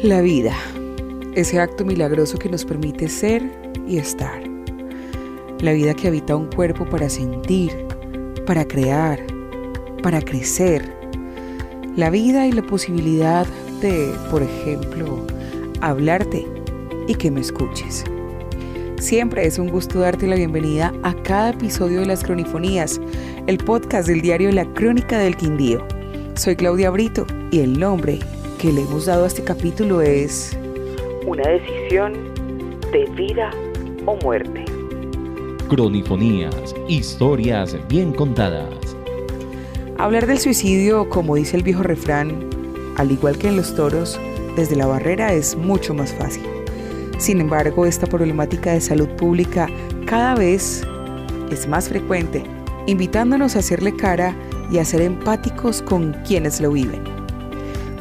La vida, ese acto milagroso que nos permite ser y estar. La vida que habita un cuerpo para sentir, para crear, para crecer. La vida y la posibilidad de, por ejemplo, hablarte y que me escuches. Siempre es un gusto darte la bienvenida a cada episodio de Las Cronifonías, el podcast del diario La Crónica del Quindío. Soy Claudia Brito y el nombre que le hemos dado a este capítulo es Una decisión de vida o muerte. Cronifonías, historias bien contadas. Hablar del suicidio, como dice el viejo refrán, al igual que en los toros, desde la barrera es mucho más fácil. Sin embargo, esta problemática de salud pública cada vez es más frecuente, invitándonos a hacerle cara y a ser empáticos con quienes lo viven.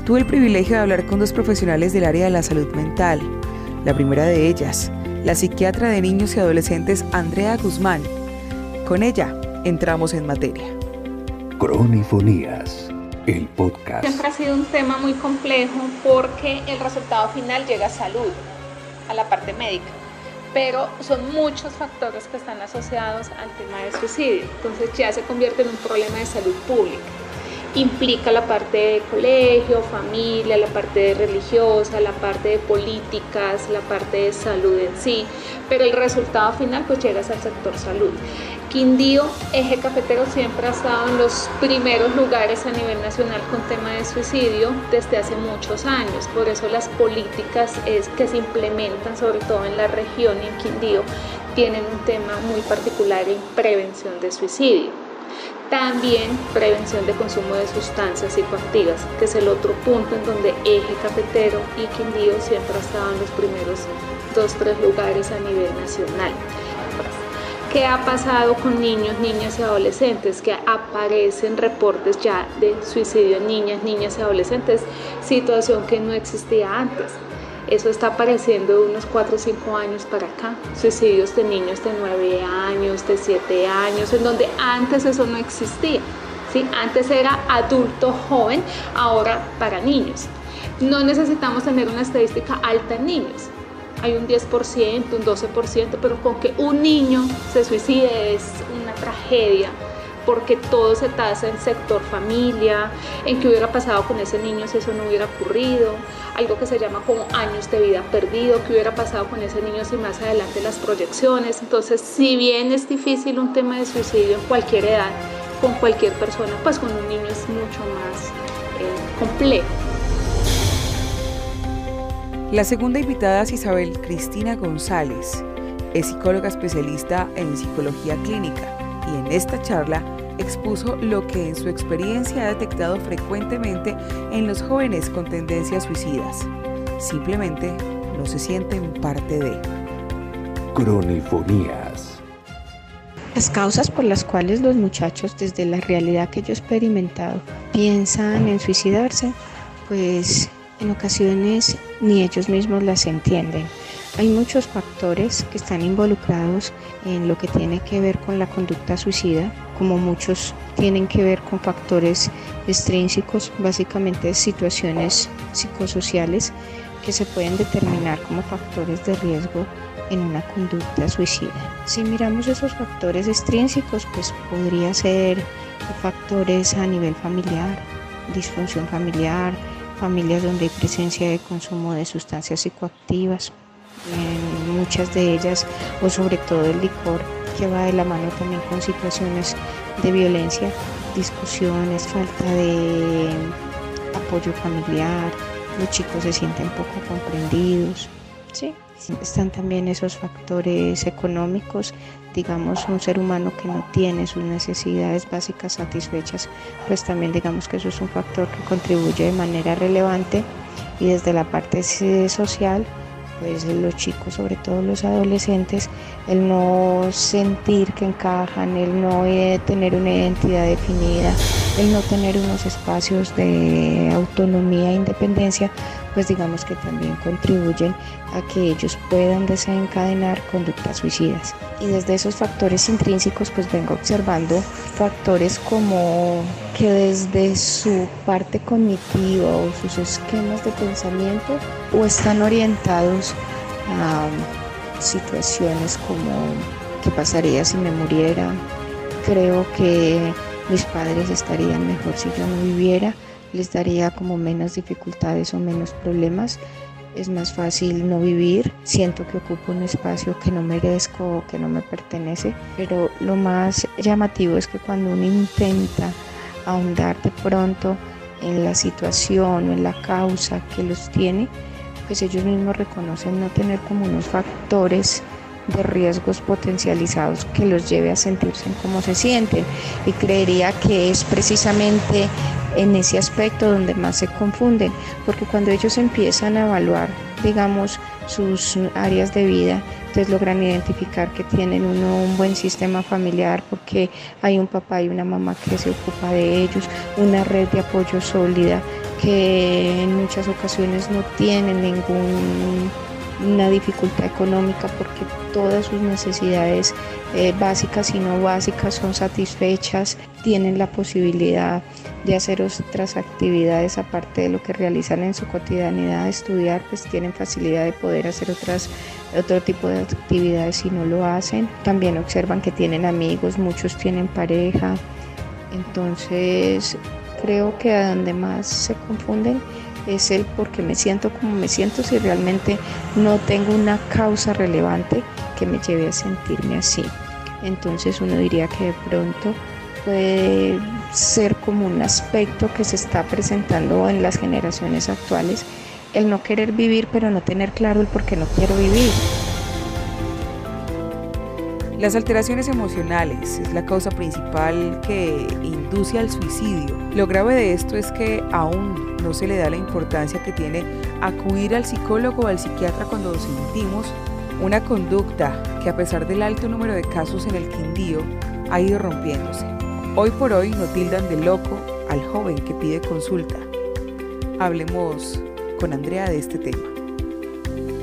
Tuve el privilegio de hablar con dos profesionales del área de la salud mental. La primera de ellas, la psiquiatra de niños y adolescentes Andrea Guzmán. Con ella entramos en materia. Cronifonías, el podcast. Siempre ha sido un tema muy complejo porque el resultado final llega a salud, a la parte médica, pero son muchos factores que están asociados al tema del suicidio, entonces ya se convierte en un problema de salud pública. Implica la parte de colegio, familia, la parte de religiosa, la parte de políticas, la parte de salud en sí, pero el resultado final pues llegas al sector salud. Quindío, eje cafetero, siempre ha estado en los primeros lugares a nivel nacional con tema de suicidio desde hace muchos años, por eso las políticas que se implementan, sobre todo en la región y en Quindío, tienen un tema muy particular en prevención de suicidio. También prevención de consumo de sustancias psicoactivas, que es el otro punto en donde eje cafetero y Quindío siempre ha estado en los primeros 2-3 lugares a nivel nacional. ¿Qué ha pasado con niños, niñas y adolescentes? Que aparecen reportes ya de suicidio en niñas y adolescentes, situación que no existía antes. Eso está apareciendo de unos 4 o 5 años para acá, suicidios de niños de 9 años, de 7 años, en donde antes eso no existía, ¿sí? Antes era adulto joven, ahora para niños. No necesitamos tener una estadística alta en niños. Hay un 10%, un 12%, pero con que un niño se suicide es una tragedia, porque todo se tasa en sector familia, en qué hubiera pasado con ese niño si eso no hubiera ocurrido, algo que se llama como años de vida perdido, qué hubiera pasado con ese niño si más adelante las proyecciones. Entonces, si bien es difícil un tema de suicidio en cualquier edad, con cualquier persona, pues con un niño es mucho más complejo. La segunda invitada es Isabel Cristina González, es psicóloga especialista en psicología clínica y en esta charla expuso lo que en su experiencia ha detectado frecuentemente en los jóvenes con tendencias suicidas. Simplemente no se sienten parte de. Cronifonías. Las causas por las cuales los muchachos, desde la realidad que yo he experimentado, piensan en suicidarse, pues en ocasiones ni ellos mismos las entienden. Hay muchos factores que están involucrados en lo que tiene que ver con la conducta suicida, como muchos tienen que ver con factores extrínsecos, básicamente situaciones psicosociales que se pueden determinar como factores de riesgo en una conducta suicida. Si miramos esos factores extrínsecos, pues podría ser factores a nivel familiar, disfunción familiar, familias donde hay presencia de consumo de sustancias psicoactivas, en muchas de ellas, o sobre todo el licor, que va de la mano también con situaciones de violencia, discusiones, falta de apoyo familiar, los chicos se sienten poco comprendidos, ¿sí? Están también esos factores económicos, digamos un ser humano que no tiene sus necesidades básicas satisfechas, pues también digamos que eso es un factor que contribuye de manera relevante. Y desde la parte social, pues los chicos, sobre todo los adolescentes, el no sentir que encajan, el no tener una identidad definida, el no tener unos espacios de autonomía e independencia, pues digamos que también contribuyen a que ellos puedan desencadenar conductas suicidas. Y desde esos factores intrínsecos pues vengo observando factores como que desde su parte cognitiva o sus esquemas de pensamiento o están orientados a situaciones como ¿qué pasaría si me muriera? Creo que mis padres estarían mejor si yo no viviera, les daría como menos dificultades o menos problemas. Es más fácil no vivir, siento que ocupo un espacio que no merezco o que no me pertenece, pero lo más llamativo es que cuando uno intenta ahondar de pronto en la situación o en la causa que los tiene, pues ellos mismos reconocen no tener como unos factores de riesgos potencializados que los lleve a sentirse como se sienten, y creería que es precisamente en ese aspecto donde más se confunden, porque cuando ellos empiezan a evaluar, digamos, sus áreas de vida, entonces logran identificar que tienen un buen sistema familiar porque hay un papá y una mamá que se ocupa de ellos, una red de apoyo sólida, que en muchas ocasiones no tienen ninguna dificultad económica porque todas sus necesidades básicas y no básicas son satisfechas, tienen la posibilidad de hacer otras actividades aparte de lo que realizan en su cotidianidad, estudiar, pues tienen facilidad de poder hacer otro tipo de actividades si no lo hacen. También observan que tienen amigos, muchos tienen pareja, entonces creo que a donde más se confunden es el por qué me siento como me siento si realmente no tengo una causa relevante que me lleve a sentirme así. Entonces uno diría que de pronto puede ser como un aspecto que se está presentando en las generaciones actuales, el no querer vivir pero no tener claro el por qué no quiero vivir. Las alteraciones emocionales es la causa principal que induce al suicidio. Lo grave de esto es que aún no se le da la importancia que tiene acudir al psicólogo o al psiquiatra cuando sentimos una conducta que, a pesar del alto número de casos en el Quindío, ha ido rompiéndose. Hoy por hoy no tildan de loco al joven que pide consulta. Hablemos con Andrea de este tema.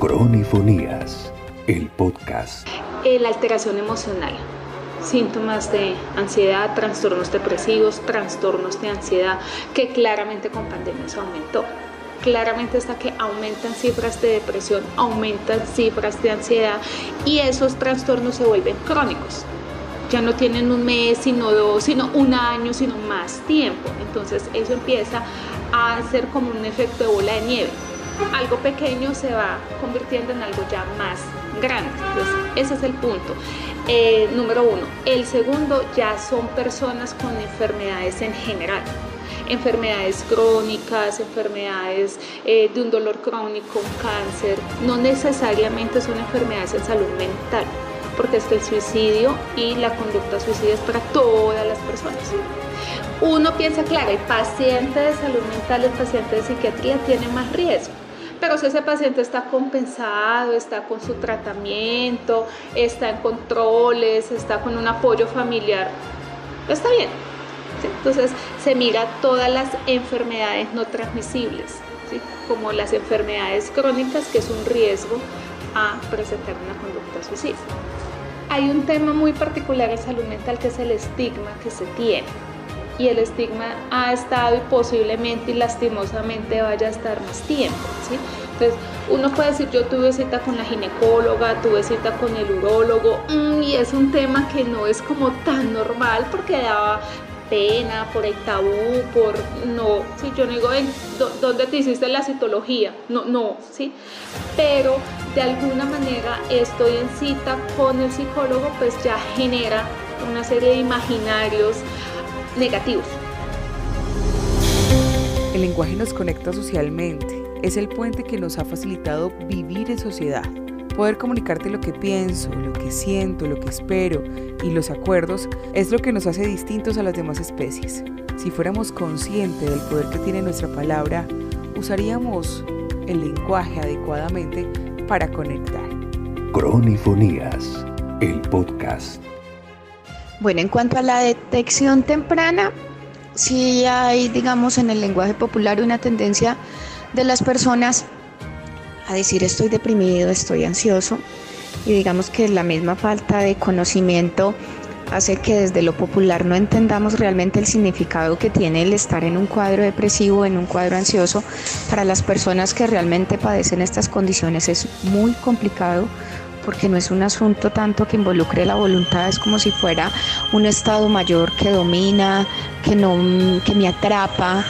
Cronifonías, el podcast. La alteración emocional, síntomas de ansiedad, trastornos depresivos, trastornos de ansiedad, que claramente con pandemia se aumentó. Claramente está que aumentan cifras de depresión, aumentan cifras de ansiedad, y esos trastornos se vuelven crónicos. Ya no tienen un mes, sino 2, sino un año, sino más tiempo. Entonces eso empieza a ser como un efecto de bola de nieve. Algo pequeño se va convirtiendo en algo ya más grande. Entonces ese es el punto número 1. El segundo, ya son personas con enfermedades en general, enfermedades crónicas, enfermedades de un dolor crónico, un cáncer. No necesariamente son enfermedades en salud mental, porque es que el suicidio y la conducta suicida es para todas las personas. Uno piensa, claro, el paciente de salud mental, el paciente de psiquiatría tiene más riesgo, pero si ese paciente está compensado, está con su tratamiento, está en controles, está con un apoyo familiar, está bien. ¿Sí? Entonces se mira todas las enfermedades no transmisibles, ¿sí? Como las enfermedades crónicas, que es un riesgo a presentar una conducta suicida. Hay un tema muy particular en salud mental que es el estigma que se tiene, y el estigma ha estado y posiblemente y lastimosamente vaya a estar más tiempo, ¿sí? Entonces uno puede decir, yo tuve cita con la ginecóloga, tuve cita con el urólogo, y es un tema que no es como tan normal porque daba pena, por el tabú, por no, si yo no digo, ¿dónde te hiciste la citología? No, ¿sí? Pero de alguna manera estoy en cita con el psicólogo, pues ya genera una serie de imaginarios negativos. El lenguaje nos conecta socialmente, es el puente que nos ha facilitado vivir en sociedad. Poder comunicarte lo que pienso, lo que siento, lo que espero y los acuerdos es lo que nos hace distintos a las demás especies. Si fuéramos conscientes del poder que tiene nuestra palabra, usaríamos el lenguaje adecuadamente para conectar. Cronifonías, el podcast. Bueno, en cuanto a la detección temprana, sí hay, digamos, en el lenguaje popular una tendencia de las personas a decir estoy deprimido, estoy ansioso, y digamos que la misma falta de conocimiento hace que desde lo popular no entendamos realmente el significado que tiene el estar en un cuadro depresivo, en un cuadro ansioso. Para las personas que realmente padecen estas condiciones es muy complicado, porque no es un asunto tanto que involucre la voluntad, es como si fuera un estado mayor que domina, que me atrapa,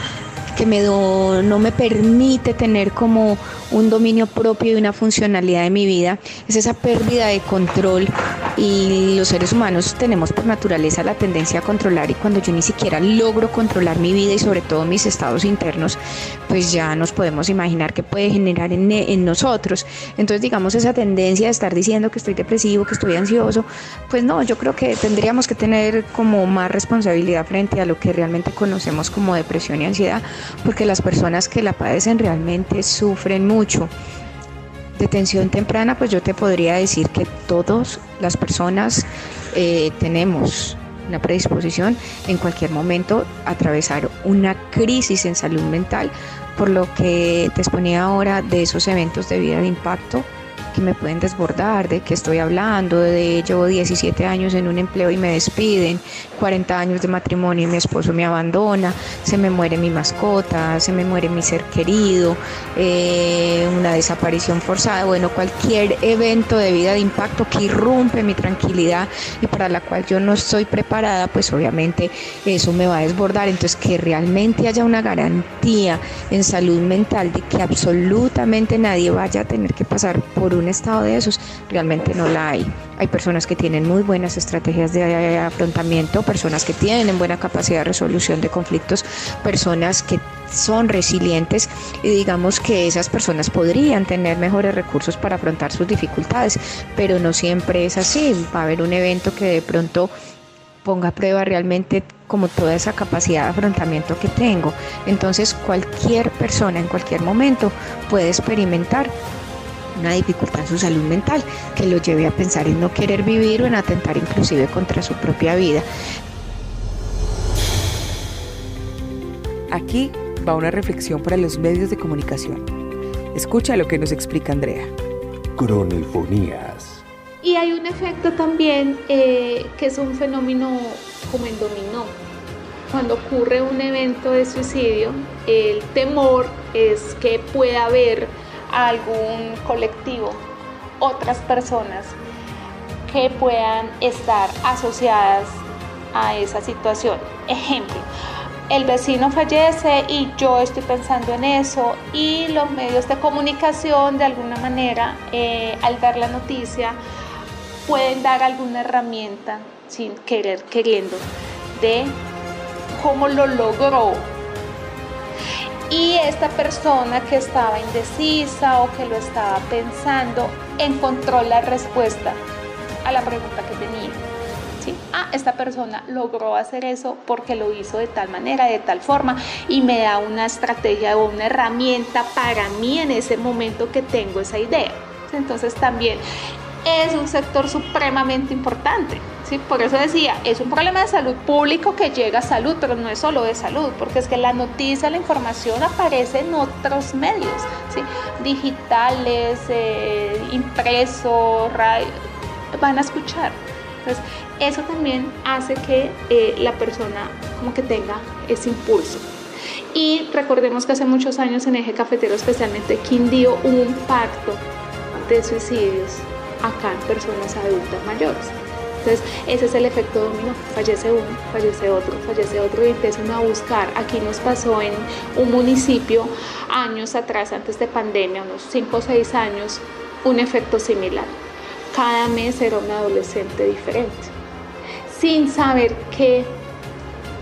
que no me permite tener como un dominio propio y una funcionalidad de mi vida. Es esa pérdida de control, y los seres humanos tenemos por naturaleza la tendencia a controlar, y cuando yo ni siquiera logro controlar mi vida y sobre todo mis estados internos, pues ya nos podemos imaginar qué puede generar en nosotros. Entonces, digamos, esa tendencia de estar diciendo que estoy depresivo, que estoy ansioso, pues no, yo creo que tendríamos que tener como más responsabilidad frente a lo que realmente conocemos como depresión y ansiedad, porque las personas que la padecen realmente sufren mucho. Detención temprana, pues yo te podría decir que todas las personas tenemos una predisposición en cualquier momento a atravesar una crisis en salud mental, por lo que te exponía ahora de esos eventos de vida de impacto que me pueden desbordar. ¿De qué estoy hablando? Llevo 17 años en un empleo y me despiden, 40 años de matrimonio y mi esposo me abandona, se me muere mi mascota, se me muere mi ser querido, una desaparición forzada, bueno, cualquier evento de vida de impacto que irrumpe mi tranquilidad y para la cual yo no estoy preparada, pues obviamente eso me va a desbordar. Entonces, que realmente haya una garantía en salud mental de que absolutamente nadie vaya a tener que pasar por un estado de esos, realmente no la hay. Hay personas que tienen muy buenas estrategias de afrontamiento, personas que tienen buena capacidad de resolución de conflictos, personas que son resilientes, y digamos que esas personas podrían tener mejores recursos para afrontar sus dificultades, pero no siempre es así. Va a haber un evento que de pronto ponga a prueba realmente como toda esa capacidad de afrontamiento que tengo. Entonces, cualquier persona en cualquier momento puede experimentar una dificultad en su salud mental que lo lleve a pensar en no querer vivir o en atentar inclusive contra su propia vida. Aquí va una reflexión para los medios de comunicación. Escucha lo que nos explica Andrea. Cronifonías. Y hay un efecto también que es un fenómeno como en dominó. Cuando ocurre un evento de suicidio, el temor es que pueda haber algún colectivo, otras personas que puedan estar asociadas a esa situación. Ejemplo, el vecino fallece y yo estoy pensando en eso, y los medios de comunicación de alguna manera al dar la noticia pueden dar alguna herramienta sin querer, queriendo, de cómo lo logró. Y esta persona que estaba indecisa o que lo estaba pensando encontró la respuesta a la pregunta que tenía. ¿Sí? Esta persona logró hacer eso porque lo hizo de tal manera, de tal forma, y me da una estrategia o una herramienta para mí en ese momento que tengo esa idea. Entonces también es un sector supremamente importante. ¿Sí? Por eso decía, es un problema de salud público que llega a salud, pero no es solo de salud, porque es que la noticia, la información aparece en otros medios, ¿sí? Digitales, impresos, radio, van a escuchar. Entonces, eso también hace que la persona como que tenga ese impulso. Y recordemos que hace muchos años en Eje Cafetero, especialmente Quindío, hubo un pacto de suicidios acá en personas adultas mayores. Entonces, ese es el efecto dominó. Fallece uno, fallece otro, y empiezan a buscar. Aquí nos pasó en un municipio años atrás, antes de pandemia, unos 5 o 6 años, un efecto similar. Cada mes era un adolescente diferente, sin saber qué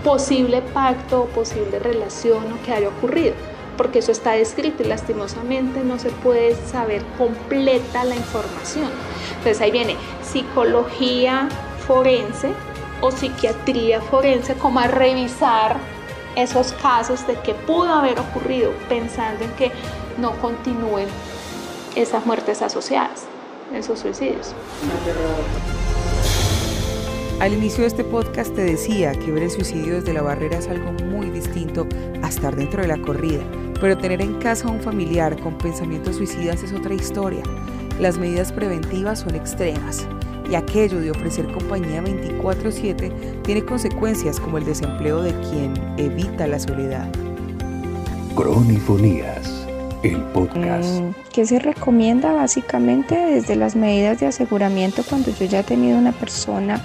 posible pacto o posible relación o qué haya ocurrido, porque eso está descrito y lastimosamente no se puede saber completa la información. Entonces ahí viene psicología forense o psiquiatría forense como a revisar esos casos de qué pudo haber ocurrido, pensando en que no continúen esas muertes asociadas, esos suicidios. Al inicio de este podcast te decía que ver el suicidio desde la barrera es algo muy distinto a estar dentro de la corrida, Pero tener en casa a un familiar con pensamientos suicidas es otra historia. Las medidas preventivas son extremas y aquello de ofrecer compañía 24/7 tiene consecuencias como el desempleo de quien evita la soledad. Cronifonías, el podcast. ¿Qué se recomienda básicamente desde las medidas de aseguramiento cuando yo ya he tenido una persona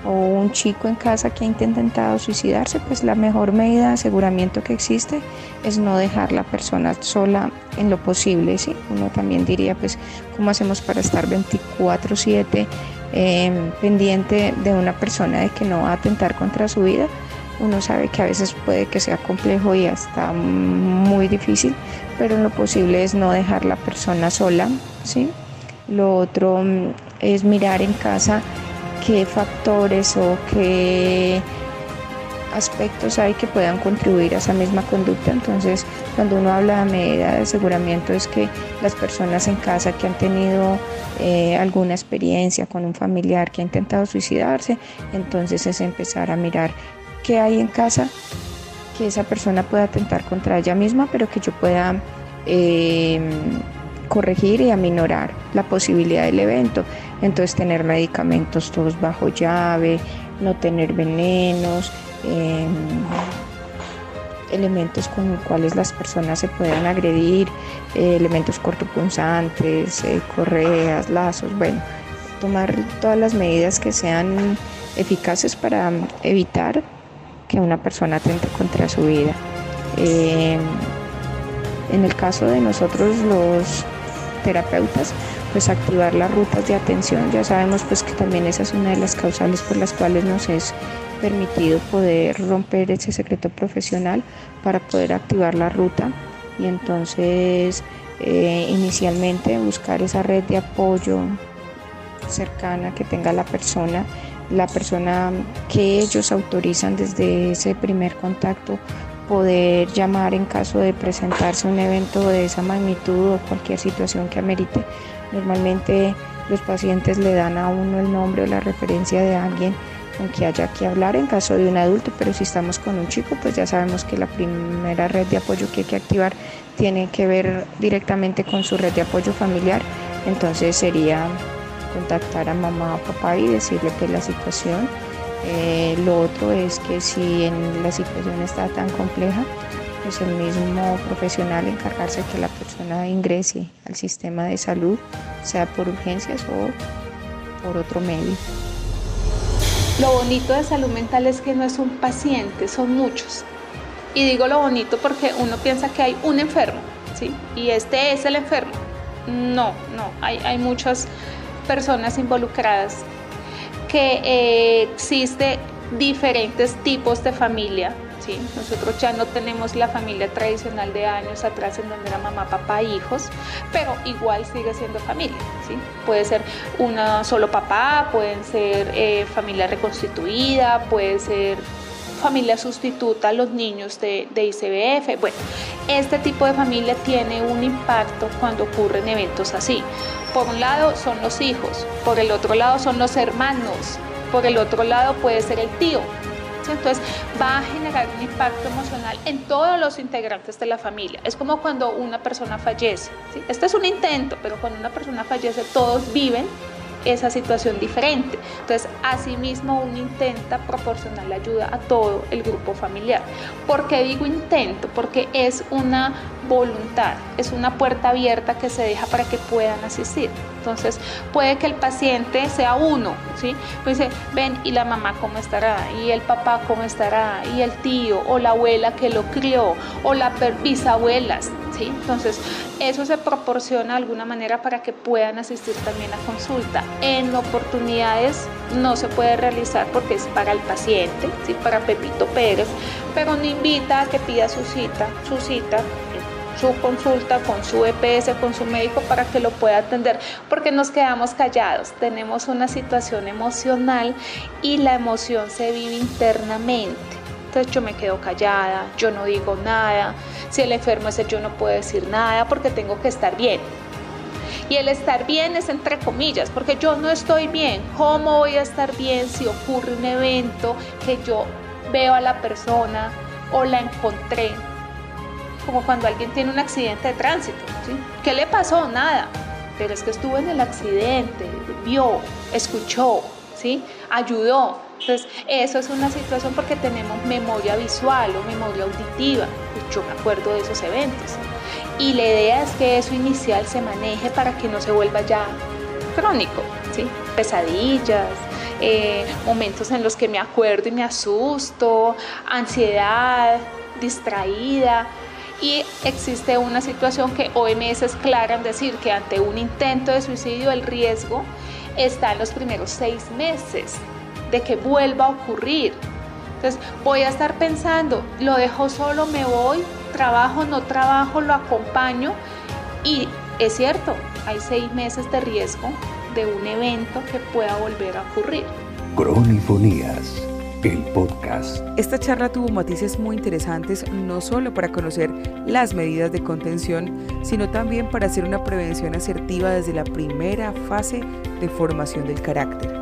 o un chico en casa que ha intentado suicidarse? Pues la mejor medida de aseguramiento que existe es no dejar la persona sola en lo posible, ¿sí? Uno también diría, pues, ¿cómo hacemos para estar 24/7 pendiente de una persona de que no va a atentar contra su vida? Uno sabe que a veces puede que sea complejo y hasta muy difícil, pero en lo posible es no dejar la persona sola, ¿sí? Lo otro es mirar en casa qué factores o qué aspectos hay que puedan contribuir a esa misma conducta. Entonces, cuando uno habla de medida de aseguramiento, es que las personas en casa que han tenido alguna experiencia con un familiar que ha intentado suicidarse, entonces es empezar a mirar qué hay en casa que esa persona pueda atentar contra ella misma, pero que yo pueda corregir y aminorar la posibilidad del evento. Entonces, tener medicamentos todos bajo llave, no tener venenos, elementos con los cuales las personas se puedan agredir, elementos cortopunzantes, correas, lazos, bueno, tomar todas las medidas que sean eficaces para evitar que una persona atente contra su vida. En el caso de nosotros los terapeutas, pues activar las rutas de atención. Ya sabemos pues que también esa es una de las causales por las cuales nos es permitido poder romper ese secreto profesional para poder activar la ruta y entonces inicialmente buscar esa red de apoyo cercana que tenga la persona que ellos autorizan desde ese primer contacto, poder llamar en caso de presentarse un evento de esa magnitud o cualquier situación que amerite. Normalmente los pacientes le dan a uno el nombre o la referencia de alguien con quien haya que hablar en caso de un adulto, pero si estamos con un chico, pues ya sabemos que la primera red de apoyo que hay que activar tiene que ver directamente con su red de apoyo familiar. Entonces sería contactar a mamá o papá y decirle que la situación. Lo otro es que si en la situación está tan compleja, pues el mismo profesional encargarse de que la persona ingrese al sistema de salud, sea por urgencias o por otro medio. Lo bonito de salud mental es que no es un paciente, son muchos. Y digo lo bonito porque uno piensa que hay un enfermo, ¿sí? Y este es el enfermo. No, hay muchas personas involucradas, que existe diferentes tipos de familia, ¿sí? Nosotros ya no tenemos la familia tradicional de años atrás en donde era mamá, papá, hijos, pero igual sigue siendo familia, ¿sí? Puede ser una solo papá, pueden ser familia reconstituida, puede ser familia sustituta a los niños de ICBF. Bueno, este tipo de familia tiene un impacto cuando ocurren eventos así. Por un lado son los hijos, por el otro lado son los hermanos, por el otro lado puede ser el tío. Entonces va a generar un impacto emocional en todos los integrantes de la familia. Es como cuando una persona fallece, ¿sí? Este es un intento, pero cuando una persona fallece todos viven esa situación diferente. Entonces, asimismo, uno intenta proporcionar la ayuda a todo el grupo familiar. ¿Por qué digo intento? Porque es una voluntad, es una puerta abierta que se deja para que puedan asistir. Entonces, puede que el paciente sea uno, ¿sí? Pues dice, ven, ¿y la mamá cómo estará? ¿Y el papá cómo estará? ¿Y el tío? ¿O la abuela que lo crió? ¿O las bisabuelas? ¿Sí? Entonces, eso se proporciona de alguna manera para que puedan asistir también a consulta. En oportunidades no se puede realizar porque es para el paciente, ¿sí? Para Pepito Pérez, pero no invita a que pida su cita, su consulta con su EPS, con su médico para que lo pueda atender, porque nos quedamos callados, tenemos una situación emocional y la emoción se vive internamente. Entonces yo me quedo callada, yo no digo nada, si el enfermo es él, yo no puedo decir nada porque tengo que estar bien. Y el estar bien es entre comillas, porque yo no estoy bien. ¿Cómo voy a estar bien si ocurre un evento que yo veo a la persona o la encontré como cuando alguien tiene un accidente de tránsito, ¿sí? ¿Qué le pasó? Nada, pero es que estuvo en el accidente, vio, escuchó, ¿sí? Ayudó. Entonces, eso es una situación porque tenemos memoria visual o memoria auditiva. Pues yo me acuerdo de esos eventos. Y la idea es que eso inicial se maneje para que no se vuelva ya crónico, ¿sí? Pesadillas, momentos en los que me acuerdo y me asusto, ansiedad, distraída. Y existe una situación que OMS es clara en decir que ante un intento de suicidio el riesgo está en los primeros 6 meses de que vuelva a ocurrir. Entonces voy a estar pensando, lo dejo solo, me voy, trabajo, no trabajo, lo acompaño. Y es cierto, hay 6 meses de riesgo de un evento que pueda volver a ocurrir. Cronifonías, el podcast. Esta charla tuvo matices muy interesantes, no solo para conocer las medidas de contención, sino también para hacer una prevención asertiva desde la primera fase de formación del carácter.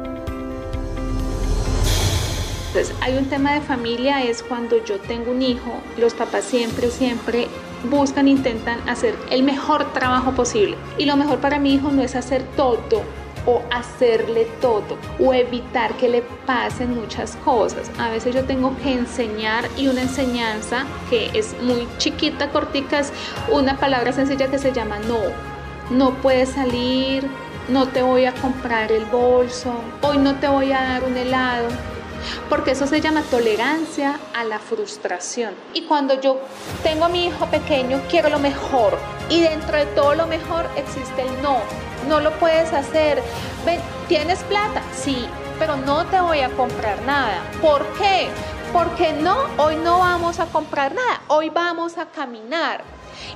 Entonces, hay un tema de familia, es cuando yo tengo un hijo, los papás siempre buscan, intentan hacer el mejor trabajo posible. Y lo mejor para mi hijo no es hacer todo o hacerle todo o evitar que le pasen muchas cosas. A veces yo tengo que enseñar, y una enseñanza que es muy chiquita, cortica, es una palabra sencilla que se llama no. No puedes salir, no te voy a comprar el bolso, hoy no te voy a dar un helado. Porque eso se llama tolerancia a la frustración. Y cuando yo tengo a mi hijo pequeño, quiero lo mejor. Y dentro de todo lo mejor existe el no. No lo puedes hacer. Ven, ¿tienes plata? Sí, pero no te voy a comprar nada. ¿Por qué? Porque no, hoy no vamos a comprar nada. Hoy vamos a caminar.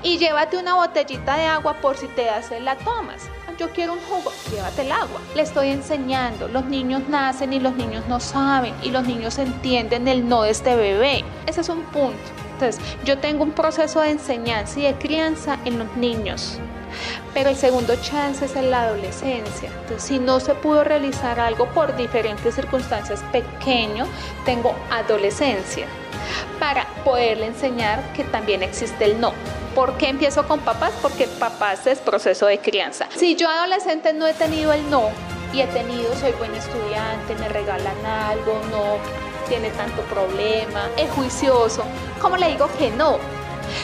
Y llévate una botellita de agua por si te da sed la tomas. Yo quiero un jugo, llévate el agua. Le estoy enseñando, los niños nacen y los niños no saben y los niños entienden el no de este bebé. Ese es un punto. Entonces, yo tengo un proceso de enseñanza y de crianza en los niños. Pero el segundo chance es en la adolescencia. Entonces, si no se pudo realizar algo por diferentes circunstancias pequeño, tengo adolescencia para poderle enseñar que también existe el no. ¿Por qué empiezo con papás? Porque papás es proceso de crianza. Si yo adolescente no he tenido el no y soy buen estudiante, me regalan algo, no tiene tanto problema, es juicioso, ¿cómo le digo que no?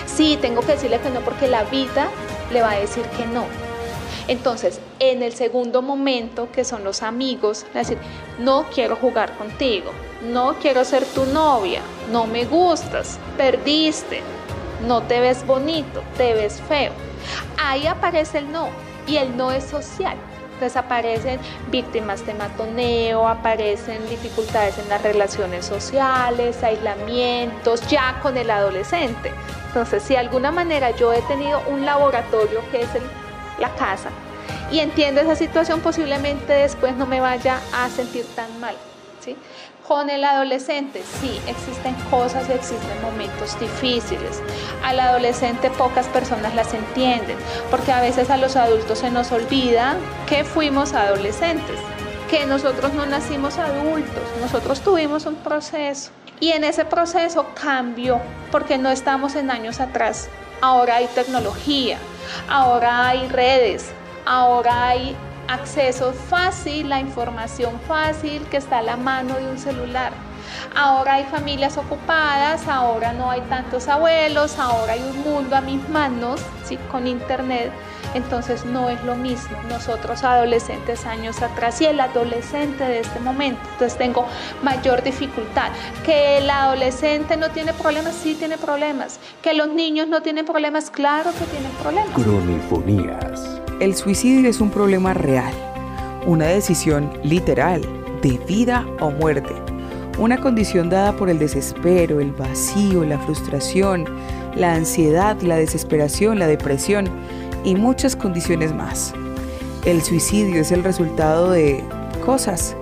Sí, tengo que decirle que no porque la vida le va a decir que no. Entonces, en el segundo momento, que son los amigos, le decir, no quiero jugar contigo, no quiero ser tu novia, no me gustas, perdiste, no te ves bonito, te ves feo. Ahí aparece el no, y el no es social. Entonces aparecen víctimas de matoneo, aparecen dificultades en las relaciones sociales, aislamientos, ya con el adolescente. Entonces, si de alguna manera yo he tenido un laboratorio que es la casa, y entiendo esa situación, posiblemente después no me vaya a sentir tan mal, ¿sí? Con el adolescente, sí, existen cosas y existen momentos difíciles. Al adolescente pocas personas las entienden, porque a veces a los adultos se nos olvida que fuimos adolescentes, que nosotros no nacimos adultos, nosotros tuvimos un proceso. Y en ese proceso cambió, porque no estamos en años atrás. Ahora hay tecnología, ahora hay redes, ahora hay acceso fácil, la información fácil que está a la mano de un celular. Ahora hay familias ocupadas, ahora no hay tantos abuelos, ahora hay un mundo a mis manos, ¿sí? Con internet. Entonces no es lo mismo nosotros adolescentes años atrás y el adolescente de este momento. Entonces tengo mayor dificultad. Que el adolescente no tiene problemas, sí tiene problemas. Que los niños no tienen problemas, claro que tienen problemas. Cronifonías. El suicidio es un problema real, una decisión literal de vida o muerte, una condición dada por el desespero, el vacío, la frustración, la ansiedad, la desesperación, la depresión y muchas condiciones más. El suicidio es el resultado de cosas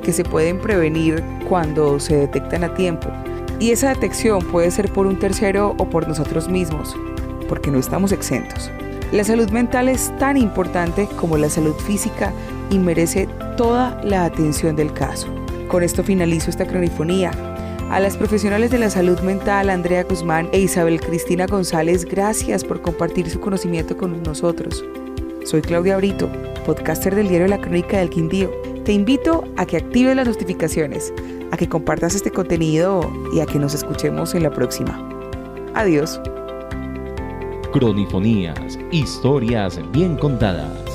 que se pueden prevenir cuando se detectan a tiempo, y esa detección puede ser por un tercero o por nosotros mismos, porque no estamos exentos. La salud mental es tan importante como la salud física y merece toda la atención del caso. Con esto finalizo esta cronifonía. A las profesionales de la salud mental, Andrea Guzmán e Isabel Cristina González, gracias por compartir su conocimiento con nosotros. Soy Claudia Brito, podcaster del diario La Crónica del Quindío. Te invito a que actives las notificaciones, a que compartas este contenido y a que nos escuchemos en la próxima. Adiós. Cronifonías, historias bien contadas.